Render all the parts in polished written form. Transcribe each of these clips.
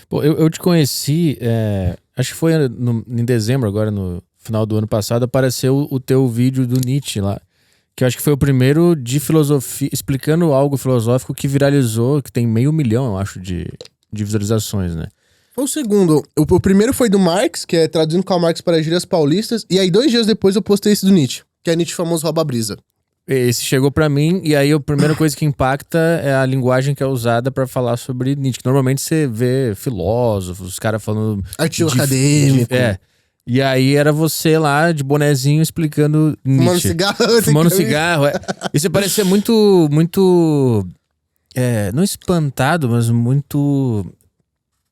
Pô, eu te conheci, acho que foi em dezembro, agora no final do ano passado, apareceu o teu vídeo do Nietzsche lá. Que eu acho que foi o primeiro de filosofia, explicando algo filosófico que viralizou, que tem 500 mil, eu acho, de visualizações, né? Foi o segundo. O primeiro foi do Marx, que é traduzindo Karl Marx para gírias paulistas. E aí, 2 dias depois, eu postei esse do Nietzsche, que é Nietzsche famoso rouba a brisa. Esse chegou pra mim, e aí a primeira coisa que impacta é a linguagem que é usada pra falar sobre Nietzsche. Que normalmente você vê filósofos, os caras falando... Artigo acadêmico. E aí era você lá, de bonezinho, explicando Fumando Nietzsche. cigarro. Fumando cigarro, E você parecia muito... não espantado, mas muito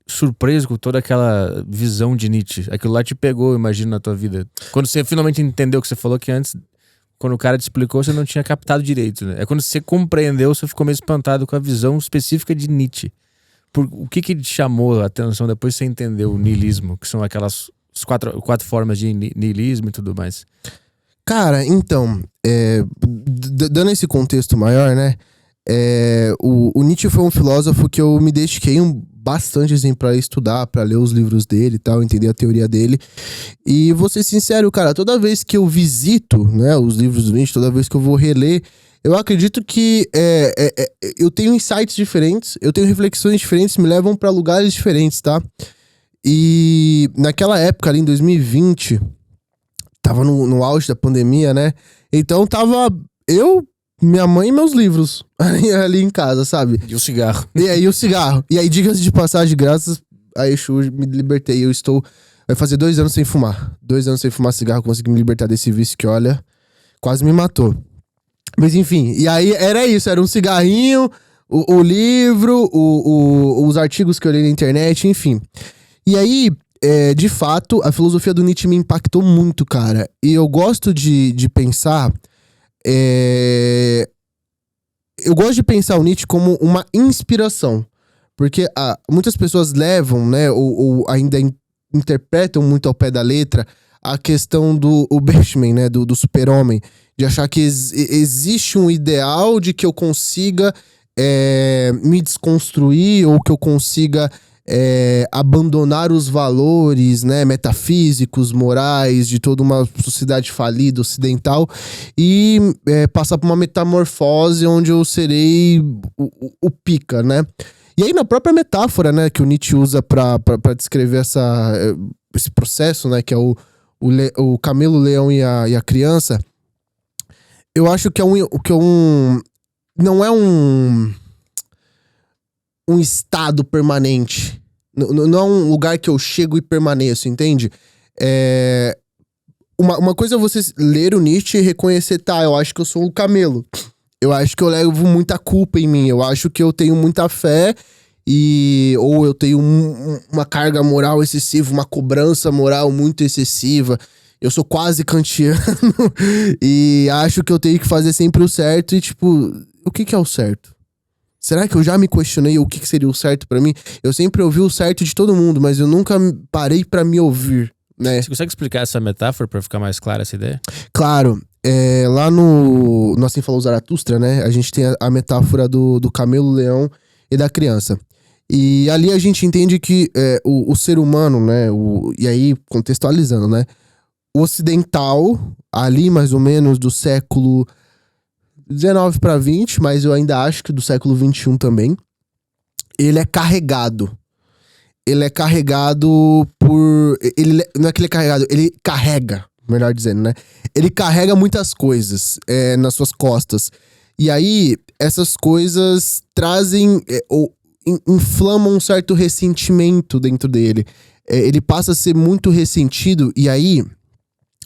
surpreso com toda aquela visão de Nietzsche. Aquilo lá te pegou, imagino, na tua vida. Quando você finalmente entendeu o que você falou, que antes... Quando o cara te explicou, você não tinha captado direito, né? É quando você compreendeu, você ficou meio espantado com a visão específica de Nietzsche. O que te chamou a atenção depois que você entendeu o niilismo, que são aquelas quatro formas de niilismo e tudo mais? Cara, então, dando esse contexto maior, né? O Nietzsche foi um filósofo que eu me dediquei bastante assim, pra estudar, pra ler os livros dele e tal, entender a teoria dele. E vou ser sincero, cara, toda vez que eu visito, né, os livros do Nietzsche, toda vez que eu vou reler, eu acredito que eu tenho insights diferentes, eu tenho reflexões diferentes, me levam pra lugares diferentes, tá? E naquela época, ali em 2020, tava no auge da pandemia, né? Então tava minha mãe e meus livros ali em casa, sabe? E o cigarro. E aí o cigarro. E aí, diga-se de passagem, graças a Exu, me libertei. Vai fazer 2 anos sem fumar. 2 anos sem fumar cigarro, consegui me libertar desse vício que, olha, quase me matou. Mas enfim, e aí era isso, era um cigarrinho, o livro, os artigos que eu li na internet, enfim. E aí, de fato, a filosofia do Nietzsche me impactou muito, cara. E eu gosto de pensar... Eu gosto de pensar o Nietzsche como uma inspiração. Porque muitas pessoas levam, né, ou ainda interpretam muito ao pé da letra a questão do Bechmen, né, do super-homem. De achar que existe um ideal de que eu consiga me desconstruir ou que eu consiga abandonar os valores, né, metafísicos, morais de toda uma sociedade falida ocidental e passar por uma metamorfose onde eu serei o pica, né? E aí na própria metáfora, né, que o Nietzsche usa pra descrever esse processo, né, que é o camelo, o leão e a criança, eu acho que não é um estado permanente. Não é um lugar que eu chego e permaneço, entende? Uma coisa é você ler o Nietzsche e reconhecer, tá, eu acho que eu sou um camelo. Eu acho que eu levo muita culpa em mim. Eu acho que eu tenho muita fé ou eu tenho uma carga moral excessiva, uma cobrança moral muito excessiva. Eu sou quase kantiano e acho que eu tenho que fazer sempre o certo e, tipo, o que é o certo? Será que eu já me questionei o que seria o certo pra mim? Eu sempre ouvi o certo de todo mundo, mas eu nunca parei pra me ouvir, né? Você consegue explicar essa metáfora pra ficar mais clara essa ideia? Claro. Lá no Assim Falou Zaratustra, né? A gente tem a metáfora do camelo, leão e da criança. E ali a gente entende que o ser humano, né? E aí, contextualizando, né? O ocidental, ali mais ou menos do século 19 para 20, mas eu ainda acho que do século 21 também. Ele é carregado. Ele é carregado por... não é que ele é carregado, ele carrega, melhor dizendo, né? Ele carrega muitas coisas nas suas costas. E aí, essas coisas trazem ou inflamam um certo ressentimento dentro dele. Ele passa a ser muito ressentido. E aí,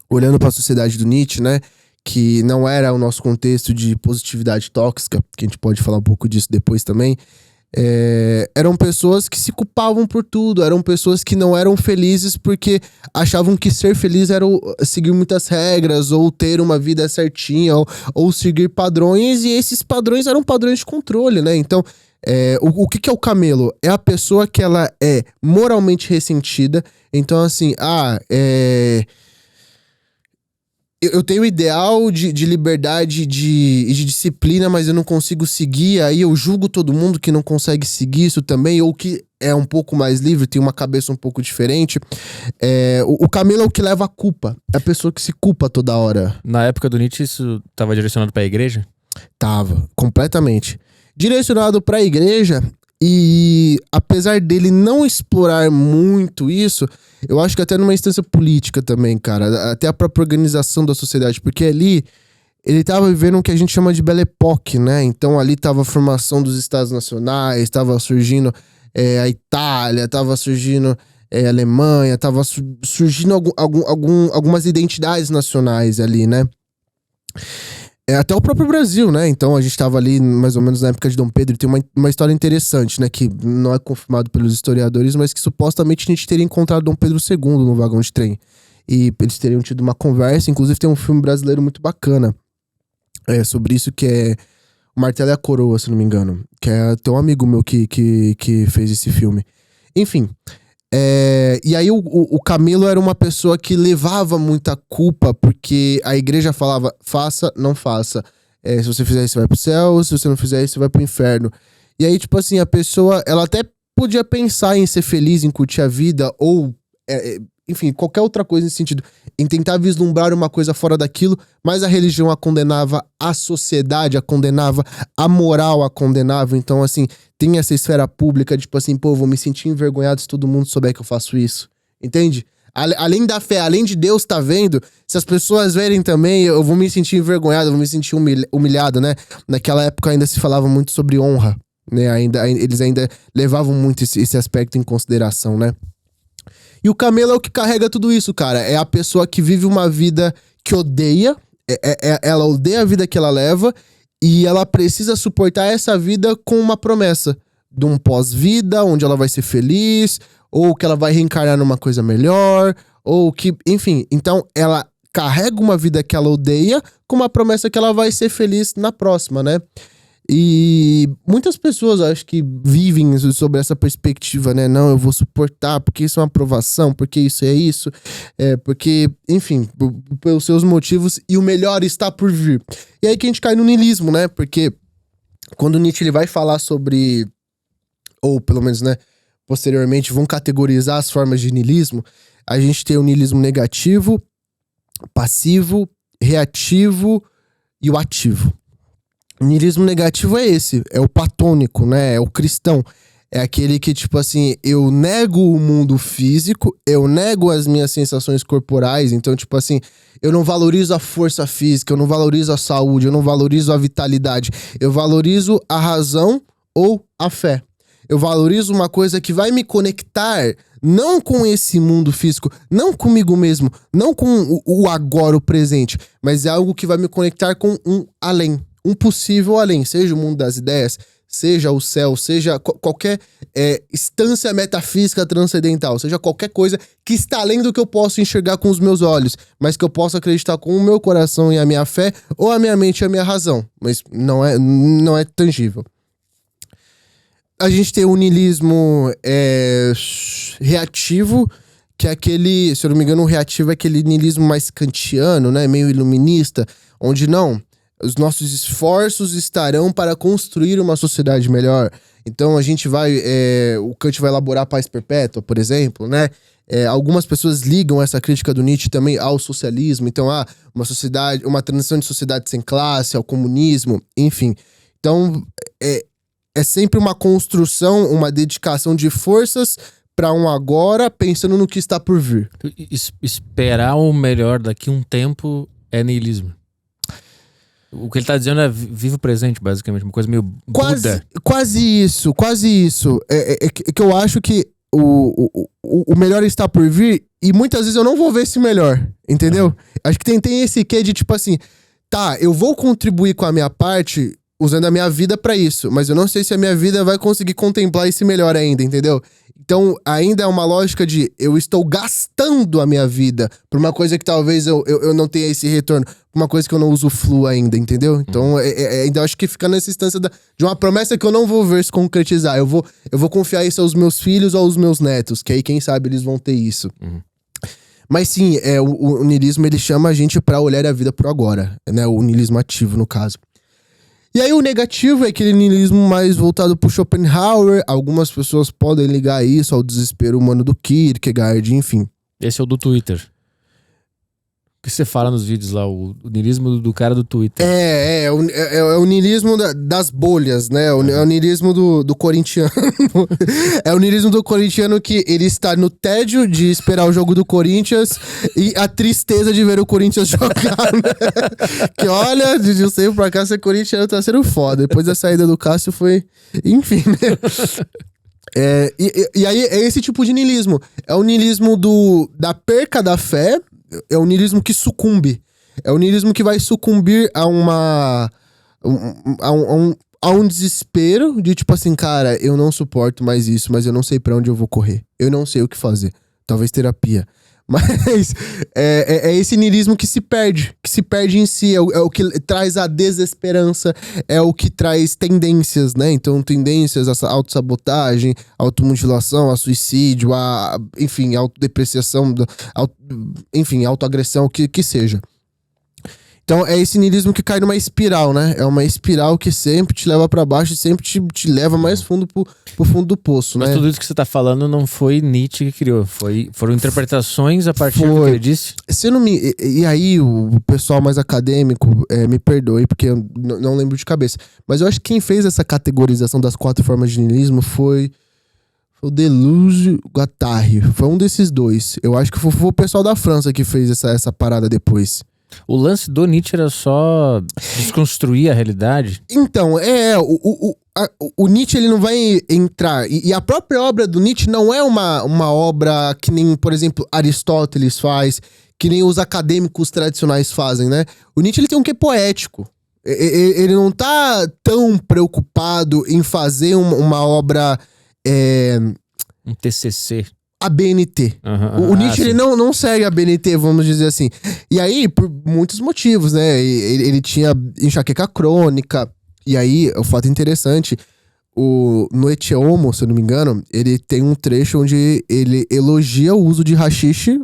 olhando para a sociedade do Nietzsche, né? Que não era o nosso contexto de positividade tóxica, que a gente pode falar um pouco disso depois também, eram pessoas que se culpavam por tudo, eram pessoas que não eram felizes porque achavam que ser feliz era seguir muitas regras, ou ter uma vida certinha, ou seguir padrões, e esses padrões eram padrões de controle, né? Então, o que é o camelo? É a pessoa que ela é moralmente ressentida, então assim, eu tenho o ideal de liberdade e de disciplina, mas eu não consigo seguir, aí eu julgo todo mundo que não consegue seguir isso também, ou que é um pouco mais livre, tem uma cabeça um pouco diferente. O Camilo é o que leva a culpa, é a pessoa que se culpa toda hora. Na época do Nietzsche, isso tava direcionado pra igreja? Tava, completamente. Direcionado pra igreja, e apesar dele não explorar muito isso, eu acho que até numa instância política também, cara, até a própria organização da sociedade, porque ali ele tava vivendo o que a gente chama de Belle Époque, né? Então ali tava a formação dos estados nacionais, tava surgindo a Itália, tava surgindo a Alemanha, tava surgindo algumas identidades nacionais ali, né? Até o próprio Brasil, né? Então a gente tava ali mais ou menos na época de Dom Pedro. Tem uma história interessante, né? Que não é confirmado pelos historiadores, mas que supostamente a gente teria encontrado Dom Pedro II no vagão de trem. E eles teriam tido uma conversa. Inclusive tem um filme brasileiro muito bacana sobre isso, que é O Martelo e a Coroa, se não me engano. Que é até um amigo meu que fez esse filme. Enfim. E aí o Camilo era uma pessoa que levava muita culpa, porque a igreja falava, faça, não faça. Se você fizer isso, você vai pro céu, se você não fizer isso, você vai pro inferno. E aí, tipo assim, a pessoa, ela até podia pensar em ser feliz, em curtir a vida, ou, enfim, qualquer outra coisa nesse sentido, em tentar vislumbrar uma coisa fora daquilo, mas a religião a condenava, a sociedade a condenava, a moral a condenava. Então, assim, tem essa esfera pública, tipo assim, pô, vou me sentir envergonhado se todo mundo souber que eu faço isso. Entende? Além da fé, além de Deus tá vendo, se as pessoas verem também, eu vou me sentir envergonhado, eu vou me sentir humilhado, né? Naquela época ainda se falava muito sobre honra, né? Eles ainda levavam muito esse aspecto em consideração, né? E o Camelo é o que carrega tudo isso, cara. É a pessoa que vive uma vida que odeia, ela odeia a vida que ela leva, e ela precisa suportar essa vida com uma promessa de um pós-vida, onde ela vai ser feliz, ou que ela vai reencarnar numa coisa melhor, ou que, enfim. Então, ela carrega uma vida que ela odeia com uma promessa que ela vai ser feliz na próxima, né? E muitas pessoas, acho que vivem sobre essa perspectiva, né? Não, eu vou suportar, porque isso é uma aprovação, porque isso é isso, porque, enfim, pelos seus motivos, e o melhor está por vir. E aí que a gente cai no niilismo, né? Porque quando Nietzsche ele vai falar sobre, ou pelo menos, né, posteriormente vão categorizar as formas de niilismo, a gente tem o niilismo negativo, passivo, reativo e o ativo. O niilismo negativo é esse, é o platônico, né? É o cristão. É aquele que, tipo assim, eu nego o mundo físico, eu nego as minhas sensações corporais, então, tipo assim, eu não valorizo a força física, eu não valorizo a saúde, eu não valorizo a vitalidade, eu valorizo a razão ou a fé. Eu valorizo uma coisa que vai me conectar não com esse mundo físico, não comigo mesmo, não com o agora, o presente, mas é algo que vai me conectar com um além. Um possível além, seja o mundo das ideias, seja o céu, seja qualquer instância metafísica transcendental, seja qualquer coisa que está além do que eu posso enxergar com os meus olhos, mas que eu posso acreditar com o meu coração e a minha fé, ou a minha mente e a minha razão, mas não é tangível. A gente tem o niilismo reativo, que é aquele, se eu não me engano, o reativo é aquele niilismo mais kantiano, né, meio iluminista, onde não... Os nossos esforços estarão para construir uma sociedade melhor. Então a gente vai... o Kant vai elaborar a paz perpétua, por exemplo, né? Algumas pessoas ligam essa crítica do Nietzsche também ao socialismo. Então, uma transição de sociedade sem classe, ao comunismo, enfim. Então, é sempre uma construção, uma dedicação de forças para um agora, pensando no que está por vir. Esperar o melhor daqui a um tempo é niilismo. O que ele tá dizendo é viva o presente, basicamente. Uma coisa meio Buda. Quase isso. É que eu acho que o melhor está por vir e muitas vezes eu não vou ver esse melhor, entendeu? Acho que tem esse quê de tipo assim, tá, eu vou contribuir com a minha parte usando a minha vida pra isso, mas eu não sei se a minha vida vai conseguir contemplar esse melhor ainda, entendeu? Então, ainda é uma lógica de eu estou gastando a minha vida por uma coisa que talvez eu não tenha esse retorno, por uma coisa que eu não usufruo ainda, entendeu? Então, ainda acho que fica nessa instância de uma promessa que eu não vou ver se concretizar. Eu vou confiar isso aos meus filhos ou aos meus netos, que aí, quem sabe, eles vão ter isso. Mas sim, o niilismo ele chama a gente pra olhar a vida pro agora, né? O niilismo ativo, no caso. E aí o negativo é aquele niilismo mais voltado pro Schopenhauer. Algumas pessoas podem ligar isso ao desespero humano do Kierkegaard, enfim. Esse é o do Twitter. O que você fala nos vídeos lá, o niilismo do cara do Twitter. É o niilismo das bolhas, né? É o niilismo do corintiano. É o niilismo do corintiano que ele está no tédio de esperar o jogo do Corinthians e a tristeza de ver o Corinthians jogar, né? Que olha, de um tempo pra cá, ser corintiano tá sendo foda. Depois da saída do Cássio foi... Enfim, né? E aí é esse tipo de niilismo. É o niilismo da perca da fé. É o niilismo que sucumbe. É o niilismo que vai sucumbir a um desespero de tipo assim, cara, eu não suporto mais isso, mas eu não sei pra onde eu vou correr. Eu não sei o que fazer. Talvez terapia. Mas é esse niilismo que se perde em si, é o que traz a desesperança, é o que traz tendências, né? Então, tendências a autossabotagem, automutilação, a suicídio, enfim, autodepreciação, enfim, autoagressão, o que seja. Então, é esse niilismo que cai numa espiral, né? É uma espiral que sempre te leva pra baixo e sempre te leva mais fundo pro fundo do poço, né? Mas tudo isso que você tá falando não foi Nietzsche que criou. Foram interpretações a partir do que ele disse? E aí, o pessoal mais acadêmico, me perdoe, porque eu não lembro de cabeça. Mas eu acho que quem fez essa categorização das 4 formas de niilismo foi o Deleuze, o Guattari. Foi um desses dois. Eu acho que foi o pessoal da França que fez essa parada depois. O lance do Nietzsche era só desconstruir a realidade? Então, o Nietzsche ele não vai entrar... E a própria obra do Nietzsche não é uma obra que nem, por exemplo, Aristóteles faz, que nem os acadêmicos tradicionais fazem, né? O Nietzsche ele tem um quê poético. Ele não tá tão preocupado em fazer uma obra... Um TCC. A BNT. O Nietzsche ele não segue a BNT, vamos dizer assim. E aí, por muitos motivos, né? Ele tinha enxaqueca crônica. E aí, o fato interessante, no Ecce Homo, se eu não me engano, ele tem um trecho onde ele elogia o uso de haxixe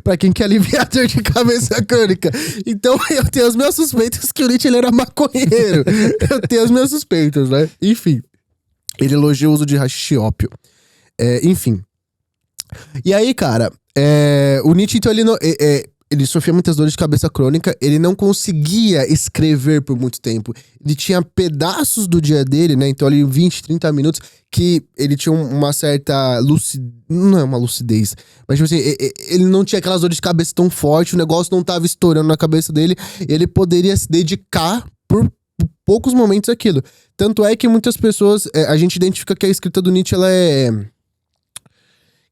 pra quem quer aliviar a dor de cabeça crônica. Então, eu tenho as minhas suspeitas que o Nietzsche ele era maconheiro. Eu tenho as minhas suspeitas, né? Enfim. Ele elogia o uso de haxixe e ópio. Enfim. E aí, cara, o Nietzsche, então, ele sofria muitas dores de cabeça crônica, ele não conseguia escrever por muito tempo. Ele tinha pedaços do dia dele, né, então ali 20, 30 minutos, que ele tinha uma certa lucidez, não é uma lucidez, mas tipo assim, ele não tinha aquelas dores de cabeça tão forte, o negócio não tava estourando na cabeça dele, ele poderia se dedicar por poucos momentos àquilo. Tanto é que muitas pessoas, a gente identifica que a escrita do Nietzsche, ela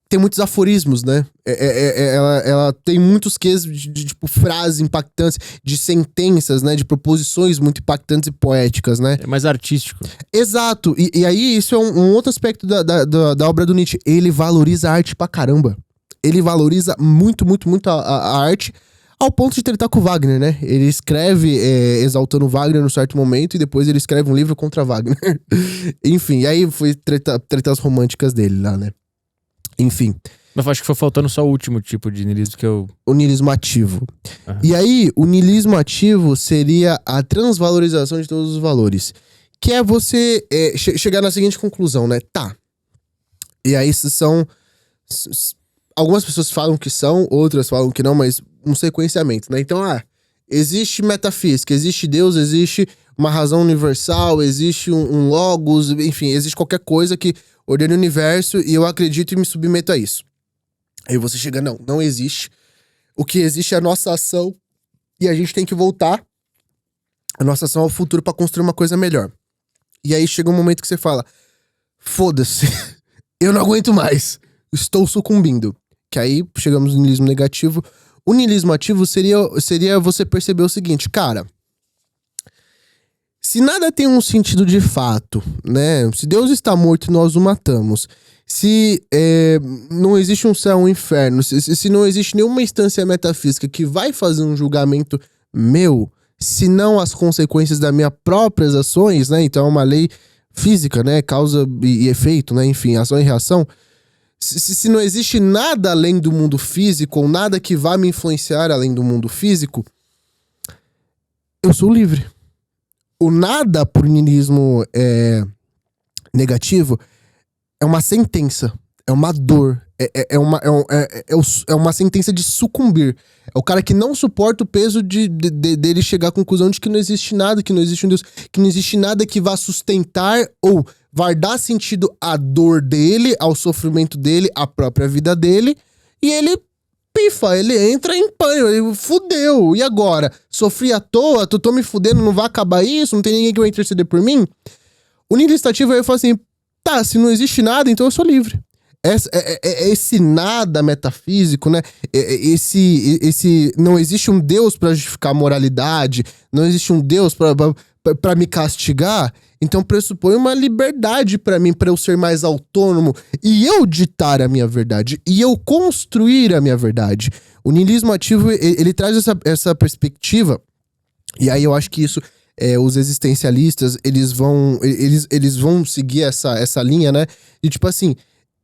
tem muitos aforismos, né? Ela tem muitos quês de tipo, frases impactantes, de sentenças, né? De proposições muito impactantes e poéticas, né? É mais artístico. Exato. E aí, isso é um outro aspecto da obra do Nietzsche. Ele valoriza a arte pra caramba. Ele valoriza muito, muito, muito a arte, ao ponto de tretar com o Wagner, né? Ele escreve exaltando o Wagner num certo momento e depois ele escreve um livro contra Wagner. Enfim, e aí foi tretar as românticas dele lá, né? Enfim. Mas eu acho que foi faltando só o último tipo de niilismo que eu... O niilismo ativo. E aí, o niilismo ativo seria a transvalorização de todos os valores. Que é você chegar na seguinte conclusão, né? Tá. E aí, algumas pessoas falam que são, outras falam que não, mas um sequenciamento, né? Então, existe metafísica, existe Deus, existe uma razão universal, existe um logos, enfim, existe qualquer coisa que ordena o universo e eu acredito e me submeto a isso. Aí você chega, não existe. O que existe é a nossa ação e a gente tem que voltar a nossa ação ao futuro pra construir uma coisa melhor. E aí chega um momento que você fala, foda-se, eu não aguento mais, estou sucumbindo. Que aí chegamos no niilismo negativo. O niilismo ativo seria você perceber o seguinte, cara, se nada tem um sentido de fato, né? Se Deus está morto e nós o matamos, se não existe um céu, um inferno, se não existe nenhuma instância metafísica que vai fazer um julgamento meu, se não as consequências das minhas próprias ações, né? Então é uma lei física, né? Causa e efeito, né? Enfim, ação e reação. Se não existe nada além do mundo físico, ou nada que vá me influenciar além do mundo físico, eu sou livre. O nada por niilismo negativo é uma sentença, é uma dor, é uma sentença de sucumbir. É o cara que não suporta o peso dele chegar à conclusão de que não existe nada, que não existe um Deus, que não existe nada que vá sustentar ou vai dar sentido à dor dele, ao sofrimento dele, à própria vida dele, e ele pifa, ele entra em pânico, ele fudeu, e agora? Sofri à toa, tô me fudendo, não vai acabar isso, não tem ninguém que vai interceder por mim? O nihilista ativo aí fala assim, tá, se não existe nada, então eu sou livre. Esse nada metafísico, né? Esse não existe um Deus pra justificar a moralidade, não existe um Deus pra me castigar, então pressupõe uma liberdade pra mim, pra eu ser mais autônomo e eu ditar a minha verdade, e eu construir a minha verdade. O niilismo ativo, ele traz essa perspectiva, e aí eu acho que isso, os existencialistas, eles vão seguir essa linha, né? E tipo assim,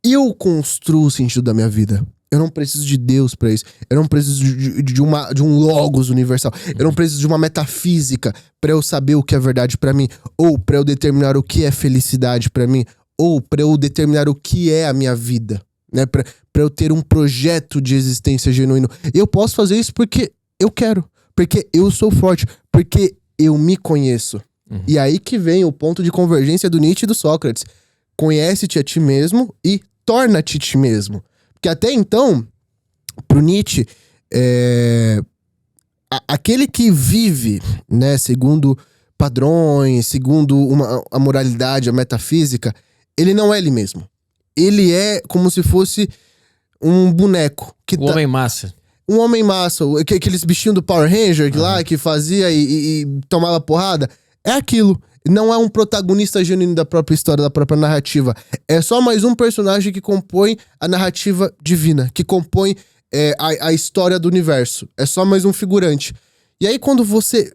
eu construo o sentido da minha vida. Eu não preciso de Deus pra isso. Eu não preciso de um logos universal. Eu não preciso de uma metafísica pra eu saber o que é verdade pra mim. Ou pra eu determinar o que é felicidade pra mim. Ou pra eu determinar o que é a minha vida. Né? Pra eu ter um projeto de existência genuíno. Eu posso fazer isso porque eu quero. Porque eu sou forte. Porque eu me conheço. E aí que vem o ponto de convergência do Nietzsche e do Sócrates. Conhece-te a ti mesmo e torna-te ti mesmo. Porque até então, pro Nietzsche, aquele que vive, né, segundo padrões, segundo a moralidade, a metafísica, ele não é ele mesmo. Ele é como se fosse um boneco. O homem massa. Um homem massa. Aqueles bichinhos do Power Ranger lá, que fazia e tomava porrada. É aquilo. Não é um protagonista genuíno da própria história, da própria narrativa. É só mais um personagem que compõe a narrativa divina, que compõe a história do universo. É só mais um figurante. E aí, quando você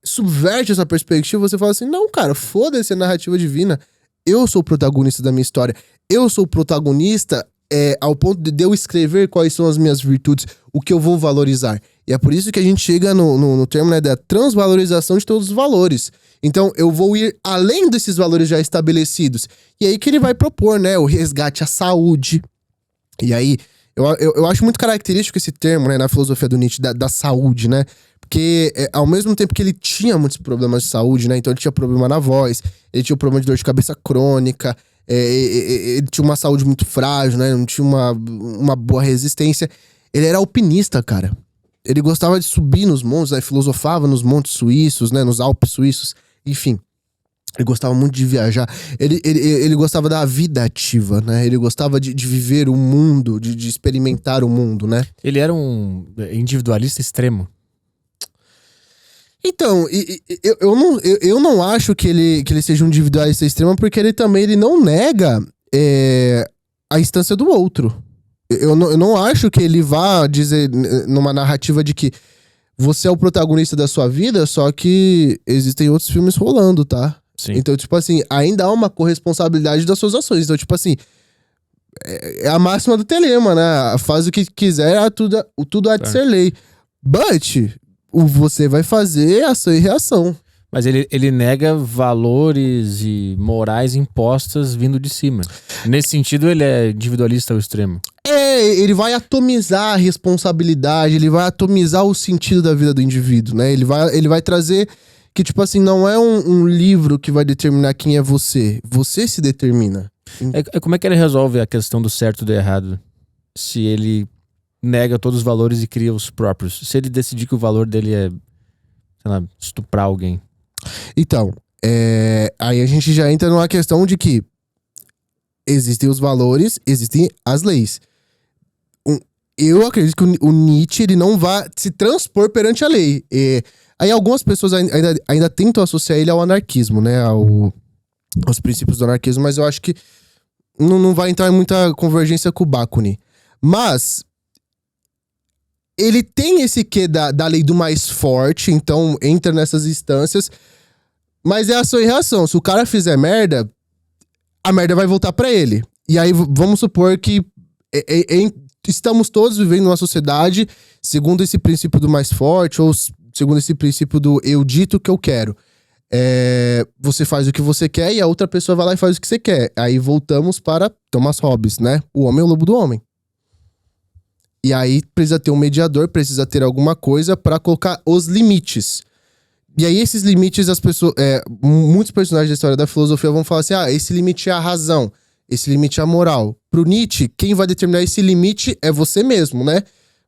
subverte essa perspectiva, você fala assim, não, cara, foda-se a narrativa divina. Eu sou o protagonista da minha história. Eu sou o protagonista ao ponto de eu escrever quais são as minhas virtudes, o que eu vou valorizar. E é por isso que a gente chega no termo, né, da transvalorização de todos os valores. Então, eu vou ir além desses valores já estabelecidos. E aí que ele vai propor, né, o resgate à saúde. E aí, eu acho muito característico esse termo, né, na filosofia do Nietzsche, da saúde, né? Porque ao mesmo tempo que ele tinha muitos problemas de saúde, né? Então ele tinha problema na voz, ele tinha problema de dor de cabeça crônica, ele tinha uma saúde muito frágil, né? Não tinha uma boa resistência. Ele era alpinista, cara. Ele gostava de subir nos montes, né? Filosofava nos montes suíços, né? Nos Alpes suíços. Enfim, ele gostava muito de viajar. Ele gostava da vida ativa, né? Ele gostava de viver o mundo, de experimentar o mundo, né? Ele era um individualista extremo. Então, eu não acho que ele seja um individualista extremo, porque ele não nega a instância do outro. Eu não acho que ele vá dizer numa narrativa de que você é o protagonista da sua vida, só que existem outros filmes rolando, tá? Sim. Então, tipo assim, ainda há uma corresponsabilidade das suas ações. Então, tipo assim, é a máxima do telema, né? Faz o que quiser, tudo há de ser lei. But, você vai fazer ação e reação. Mas ele nega valores e morais impostas vindo de cima. Nesse sentido, ele é individualista ao extremo. Ele vai atomizar a responsabilidade, ele vai atomizar o sentido da vida do indivíduo, né? Ele vai trazer que, tipo assim, não é um livro que vai determinar quem é você. Você se determina. Como é que ele resolve a questão do certo e do errado? Se ele nega todos os valores e cria os próprios. Se ele decidir que o valor dele é, sei lá, estuprar alguém. Então, aí a gente já entra numa questão de que existem os valores, existem as leis. Eu acredito que o Nietzsche ele não vai se transpor perante a lei. Aí algumas pessoas ainda tentam associar ele ao anarquismo, né? Aos princípios do anarquismo, mas eu acho que não vai entrar em muita convergência com o Bakunin. Mas ele tem esse quê da lei do mais forte, então entra nessas instâncias, mas é ação e reação. Se o cara fizer merda, a merda vai voltar pra ele. E aí, vamos supor que estamos todos vivendo numa sociedade segundo esse princípio do mais forte, ou segundo esse princípio do eu dito o que eu quero. Você faz o que você quer e a outra pessoa vai lá e faz o que você quer. Aí voltamos para Thomas Hobbes, né? O homem é o lobo do homem. E aí precisa ter um mediador, precisa ter alguma coisa para colocar os limites. E aí esses limites, as pessoas, muitos personagens da história da filosofia vão falar assim, esse limite é a razão, esse limite é a moral. Pro Nietzsche, quem vai determinar esse limite é você mesmo, né?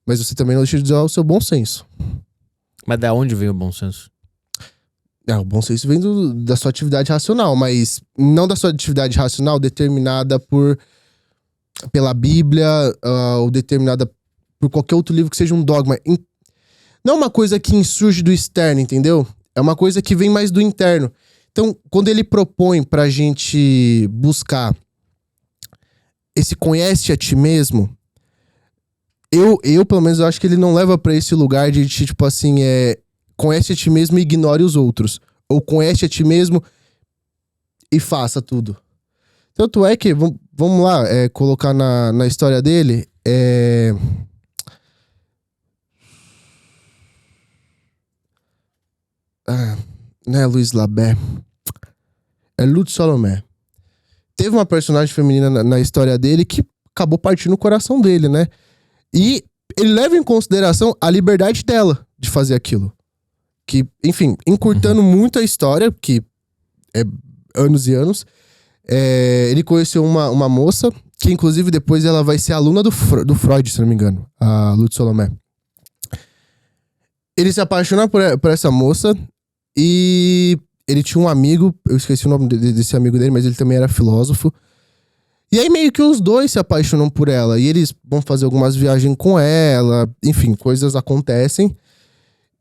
Mas você também não deixa de usar o seu bom senso. Mas da onde vem o bom senso? O bom senso vem da sua atividade racional, mas não da sua atividade racional determinada pela Bíblia, ou determinada por qualquer outro livro que seja um dogma. Não é uma coisa que insurge do externo, entendeu? É uma coisa que vem mais do interno. Então, quando ele propõe pra gente buscar esse conhece a ti mesmo, eu pelo menos, eu acho que ele não leva pra esse lugar de tipo assim, conhece a ti mesmo e ignore os outros. Ou conhece a ti mesmo e faça tudo. Tanto é que, vamos lá, colocar na história dele, não é Luiz Labé. É Lud Salomé. Teve uma personagem feminina na história dele que acabou partindo o coração dele, né? E ele leva em consideração a liberdade dela de fazer aquilo. Que, enfim, encurtando muito a história, que é anos e anos, ele conheceu uma moça, que inclusive depois ela vai ser aluna do Freud, se não me engano, a Lud Salomé. Ele se apaixona por essa moça e ele tinha um amigo, eu esqueci o nome desse amigo dele, mas ele também era filósofo. E aí meio que os dois se apaixonam por ela. E eles vão fazer algumas viagens com ela. Enfim, coisas acontecem.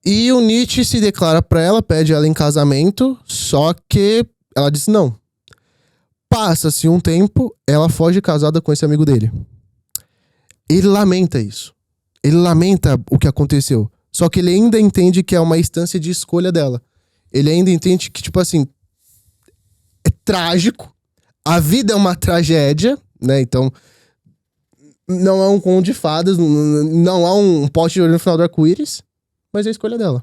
E o Nietzsche se declara pra ela, pede ela em casamento. Só que ela diz não. Passa-se um tempo, ela foge casada com esse amigo dele. Ele lamenta isso. Ele lamenta o que aconteceu. Só que ele ainda entende que é uma instância de escolha dela. Ele ainda entende que, tipo assim, é trágico. A vida é uma tragédia, né? Então, não é um conto de fadas, não há um pote de ouro no final do arco-íris, mas é a escolha dela.